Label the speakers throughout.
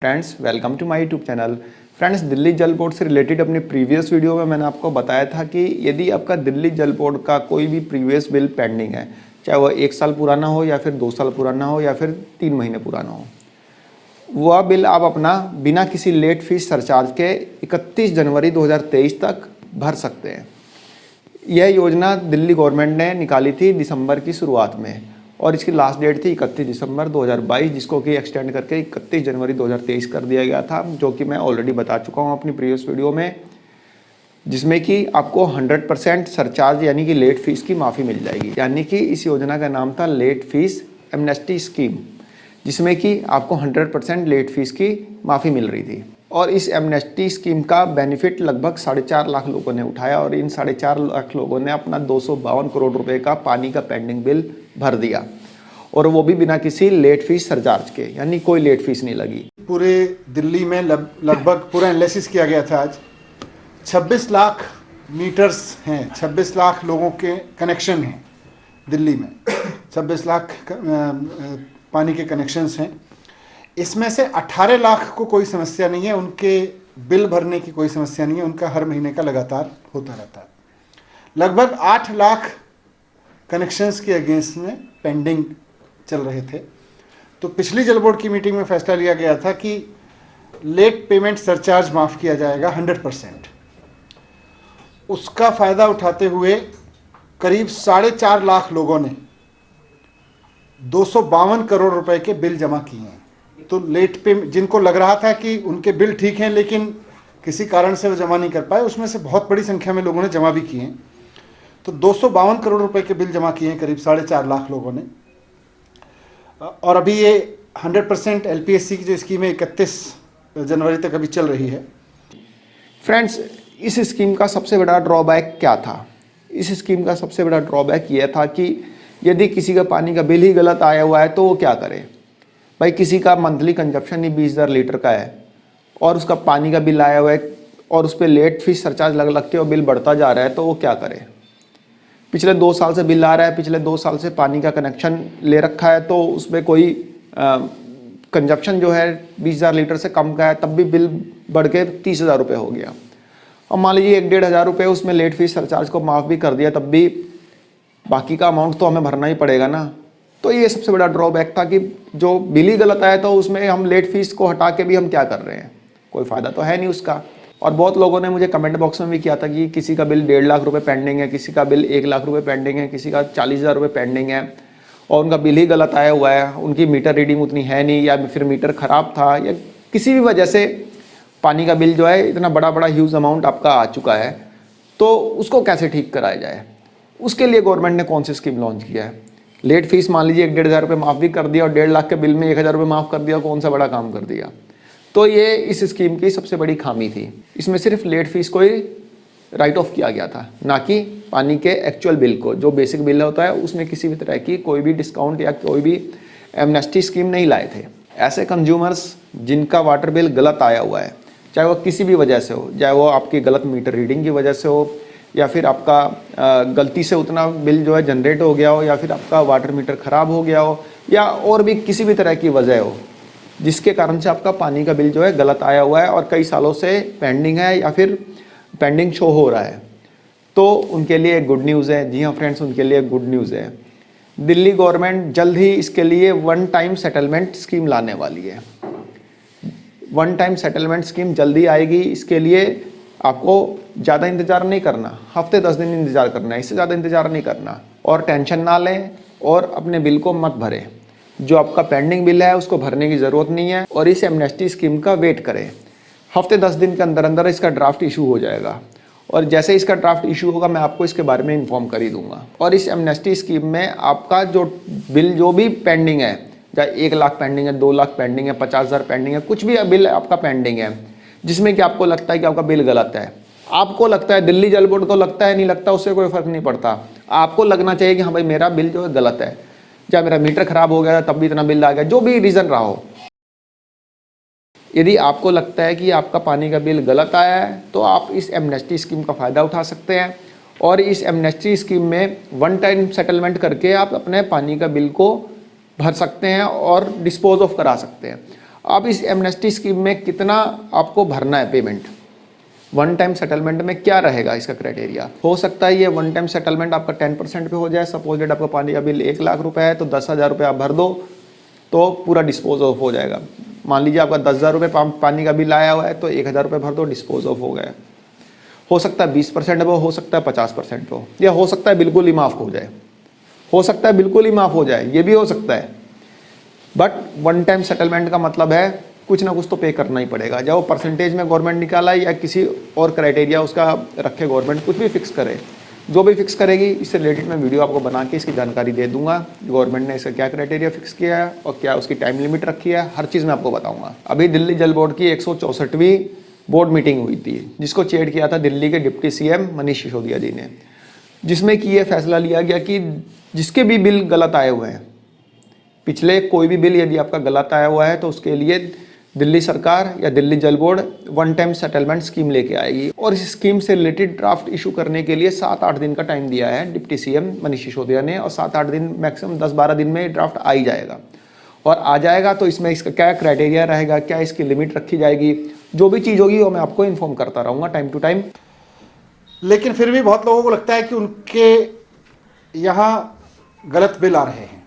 Speaker 1: Friends welcome to my YouTube channel. Friends, Delhi Jal board से related अपनी previous video में मैंने आपको बताया था कि यदि आपका दिल्ली जल बोर्ड का कोई भी प्रीवियस बिल पेंडिंग है, चाहे वह 1 साल पुराना हो या फिर 2 साल पुराना हो या फिर 3 महीने पुराना हो, वह बिल आप अपना बिना किसी लेट फीस सरचार्ज के 31 जनवरी 2023 तक भर सकते हैं। यह योजना दिल्ली गवर्नमेंट ने निकाली थी दिसंबर की शुरुआत में और इसकी लास्ट डेट थी 31 दिसंबर 2022, जिसको कि एक्सटेंड करके 31 जनवरी 2023 कर दिया गया था, जो कि मैं ऑलरेडी बता चुका हूं अपनी प्रीवियस वीडियो में, जिसमें कि आपको 100% सरचार्ज यानी कि लेट फीस की माफ़ी मिल जाएगी। यानी कि इस योजना का नाम था लेट फीस एमनेस्टी स्कीम, जिसमें कि आपको 100% लेट फीस की माफ़ी मिल रही थी। और इस एमनेस्टी स्कीम का बेनिफिट लगभग 4.5 लाख लोगों ने उठाया और इन 4.5 लाख लोगों ने अपना 252 करोड़ रुपए का पानी का पेंडिंग बिल भर दिया, और वो भी बिना किसी लेट फीस सरचार्ज के, यानी कोई लेट फीस नहीं लगी।
Speaker 2: पूरे दिल्ली में लगभग पूरा एनालिसिस किया गया था। आज 26 लाख मीटर्स हैं, 26 लाख लोगों के कनेक्शन हैं दिल्ली में, 26 लाख पानी के कनेक्शंस हैं। इसमें से 18 लाख को कोई समस्या नहीं है, उनके बिल भरने की कोई समस्या नहीं है, उनका हर महीने का लगातार होता रहता है। लगभग 8 लाख कनेक्शंस के अगेंस्ट में पेंडिंग चल रहे थे। तो पिछली जल बोर्ड की मीटिंग में फैसला लिया गया था कि लेट पेमेंट सरचार्ज माफ़ किया जाएगा 100%। उसका फ़ायदा उठाते हुए करीब 4.5 लाख लोगों ने 252 करोड़ रुपए के बिल जमा किए हैं। तो लेट पेमेंट जिनको लग रहा था कि उनके बिल ठीक हैं लेकिन किसी कारण से वो जमा नहीं कर पाए, उसमें से बहुत बड़ी संख्या में लोगों ने जमा भी किए हैं। तो 252 करोड़ रुपए के बिल जमा किए हैं करीब 4.5 लाख लोगों ने। और अभी ये 100% एलपीएससी की जो स्कीम है 31 जनवरी तक अभी चल रही है।
Speaker 1: फ्रेंड्स, इस स्कीम का सबसे बड़ा ड्रॉबैक क्या था? इस स्कीम का सबसे बड़ा ड्रॉबैक यह था कि यदि किसी का पानी का बिल ही गलत आया हुआ है तो वो क्या करे? भाई, किसी का मंथली कंजप्शन ही 20,000 लीटर का है और उसका पानी का बिल आया हुआ है और उस पर लेट फीस सरचार्ज लग के और बिल बढ़ता जा रहा है, तो वो क्या करे? पिछले 2 साल से बिल आ रहा है, पिछले 2 साल से पानी का कनेक्शन ले रखा है, तो उसमें कोई कंजप्शन जो है 20,000 लीटर से कम का है, तब भी बिल बढ़ के 30,000 रुपये हो गया। और मान लीजिए 1-1.5 हज़ार रुपये उसमें लेट फीस सरचार्ज को माफ़ भी कर दिया, तब भी बाकी का अमाउंट तो हमें भरना ही पड़ेगा ना। तो ये सबसे बड़ा ड्रॉबैक था कि जो बिल ही गलत आया तो उसमें हम लेट फीस को हटा के भी हम क्या कर रहे हैं? कोई फ़ायदा तो है नहीं उसका। और बहुत लोगों ने मुझे कमेंट बॉक्स में भी किया था कि किसी का बिल 1.5 लाख रुपए पेंडिंग है, किसी का बिल 1 लाख रुपए पेंडिंग है, किसी का 40,000 रुपये पेंडिंग है और उनका बिल ही गलत आया हुआ है, उनकी मीटर रीडिंग उतनी है नहीं, या फिर मीटर ख़राब था, या किसी भी वजह से पानी का बिल जो है इतना बड़ा ह्यूज अमाउंट आपका आ चुका है, तो उसको कैसे ठीक कराया जाए? उसके लिए गवर्नमेंट ने कौन सी स्कीम लॉन्च किया है? लेट फीस मान लीजिए 1-1.5 हज़ार रुपये माफ़ भी कर दिया और 1.5 लाख के बिल में 1,000 रुपये माफ़ कर दिया, कौन सा बड़ा काम कर दिया? तो ये इस स्कीम की सबसे बड़ी खामी थी। इसमें सिर्फ लेट फीस को ही राइट ऑफ किया गया था, ना कि पानी के एक्चुअल बिल को। जो बेसिक बिल होता है उसमें किसी भी तरह की कोई भी डिस्काउंट या कोई भी एमनेस्टी स्कीम नहीं लाए थे। ऐसे कंज्यूमर्स जिनका वाटर बिल गलत आया हुआ है, चाहे वो किसी भी वजह से हो, चाहे वो आपकी गलत मीटर रीडिंग की वजह से हो, या फिर आपका गलती से उतना बिल जो है जनरेट हो गया हो, या फिर आपका वाटर मीटर ख़राब हो गया हो, या और भी किसी भी तरह की वजह हो जिसके कारण से आपका पानी का बिल जो है गलत आया हुआ है और कई सालों से पेंडिंग है या फिर पेंडिंग शो हो रहा है, तो उनके लिए गुड न्यूज़ है। जी हाँ फ्रेंड्स, उनके लिए गुड न्यूज़ है। दिल्ली गवर्नमेंट जल्द ही इसके लिए 1 टाइम सेटलमेंट स्कीम लाने वाली है। 1 टाइम सेटलमेंट स्कीम जल्दी आएगी। इसके लिए आपको ज़्यादा इंतज़ार नहीं करना, हफ्ते 10 दिन इंतज़ार करना है, इससे ज़्यादा इंतज़ार नहीं करना। और टेंशन ना लें और अपने बिल को मत भरें। जो आपका पेंडिंग बिल है उसको भरने की ज़रूरत नहीं है और इस एमनेस्टी स्कीम का वेट करें। हफ्ते 10 दिन के अंदर अंदर इसका ड्राफ्ट इशू हो जाएगा और जैसे इसका ड्राफ्ट इशू होगा मैं आपको इसके बारे में इन्फॉर्म कर ही दूंगा। और इस एमनेस्टी स्कीम में आपका जो बिल जो भी पेंडिंग है, चाहे 1 लाख पेंडिंग है, 2 लाख पेंडिंग है, 50,000 पेंडिंग है, कुछ भी बिल आपका पेंडिंग है जिसमें कि आपको लगता है कि आपका बिल गलत है, आपको लगता है, दिल्ली जल बोर्ड को लगता है नहीं लगता, उससे कोई फ़र्क नहीं पड़ता। आपको लगना चाहिए कि हाँ भाई मेरा बिल जो है गलत है, या मेरा मीटर ख़राब हो गया तब भी इतना बिल आ गया, जो भी रीज़न रहा हो। यदि आपको लगता है कि आपका पानी का बिल गलत आया है तो आप इस एमनेस्टी स्कीम का फ़ायदा उठा सकते हैं और इस एमनेस्टी स्कीम में 1 टाइम सेटलमेंट करके आप अपने पानी का बिल को भर सकते हैं और डिस्पोज ऑफ करा सकते हैं। अब इस एमनेस्टी स्कीम में कितना आपको भरना है पेमेंट, वन टाइम सेटलमेंट में क्या रहेगा इसका क्राइटेरिया। हो सकता है ये वन टाइम सेटलमेंट आपका 10% पे हो जाए। सपोज डेट आपका पानी का बिल 1 लाख रुपए है तो 10,000 रुपये आप भर दो तो पूरा डिस्पोज ऑफ हो जाएगा। मान लीजिए आपका 10,000 रुपये पानी का बिल आया हुआ है तो 1,000 रुपये भर दो, डिस्पोज ऑफ हो गया। हो सकता है 20% पे हो सकता है 50% पे हो, या हो सकता है बिल्कुल ही माफ़ हो जाए, हो सकता है बिल्कुल ही माफ़ हो जाए, ये भी हो सकता है। बट वन टाइम सेटलमेंट का मतलब है कुछ ना कुछ तो पे करना ही पड़ेगा। जब वो परसेंटेज में गवर्नमेंट निकाला या किसी और क्राइटेरिया उसका रखे गवर्नमेंट, कुछ भी फिक्स करे, जो भी फिक्स करेगी इससे रिलेटेड मैं वीडियो आपको बना के इसकी जानकारी दे दूंगा। गवर्नमेंट ने इसका क्या क्राइटेरिया फिक्स किया है और क्या उसकी टाइम लिमिट रखी है, हर चीज़ मैं आपको बताऊंगा। अभी दिल्ली जल बोर्ड की 164वीं बोर्ड मीटिंग हुई थी, जिसको चेयर किया था दिल्ली के डिप्टी सीएम मनीष सिसोदिया जी ने, जिसमें कि ये फैसला लिया गया कि जिसके भी बिल गलत आए हुए हैं, पिछले कोई भी बिल यदि आपका गलत आया हुआ है तो उसके लिए दिल्ली सरकार या Delhi Jal board one time settlement scheme लेके आएगी। और इस स्कीम से रिलेटेड ड्राफ्ट इशू करने के लिए 7-8 दिन का टाइम दिया है डिप्टी सीएम मनीष सिसोदिया ने, और 7-8 दिन मैक्सिमम 10-12 दिन में ड्राफ्ट आ ही जाएगा। और आ जाएगा तो इसमें इसका क्या क्राइटेरिया रहेगा, क्या इसकी लिमिट रखी जाएगी, जो भी चीज़ होगी वो मैं आपको इन्फॉर्म करता रहूँगा टाइम टू टाइम।
Speaker 2: लेकिन फिर भी बहुत लोगों को लगता है कि उनके यहाँ गलत बिल आ रहे हैं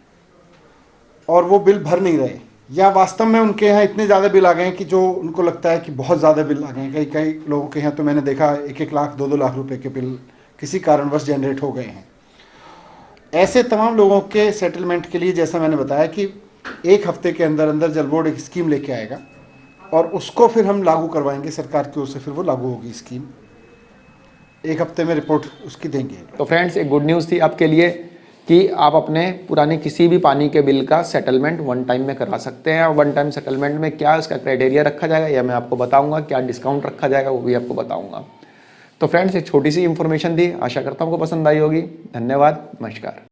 Speaker 2: और वो बिल भर नहीं रहे, या वास्तव में उनके यहाँ इतने ज़्यादा बिल आ गए हैं कि जो उनको लगता है कि बहुत ज़्यादा बिल आ गए हैं। कई लोगों के यहाँ तो मैंने देखा 1-1 लाख 2-2 लाख रुपए के बिल किसी कारणवश जनरेट हो गए हैं। ऐसे तमाम लोगों के सेटलमेंट के लिए जैसा मैंने बताया कि 1 हफ्ते के अंदर अंदर जल बोर्ड एक स्कीम लेके आएगा और उसको फिर हम लागू करवाएंगे सरकार की ओर से, फिर वो लागू होगी स्कीम। 1 हफ्ते में रिपोर्ट उसकी देंगे।
Speaker 1: तो फ्रेंड्स, एक गुड न्यूज़ थी आपके लिए कि आप अपने पुराने किसी भी पानी के बिल का सेटलमेंट वन टाइम में करा सकते हैं। और वन टाइम सेटलमेंट में क्या उसका क्राइटेरिया रखा जाएगा या मैं आपको बताऊंगा, क्या डिस्काउंट रखा जाएगा वो भी आपको बताऊंगा। तो फ्रेंड्स, एक छोटी सी इन्फॉर्मेशन थी, आशा करता हूँ आपको पसंद आई होगी। धन्यवाद, नमस्कार।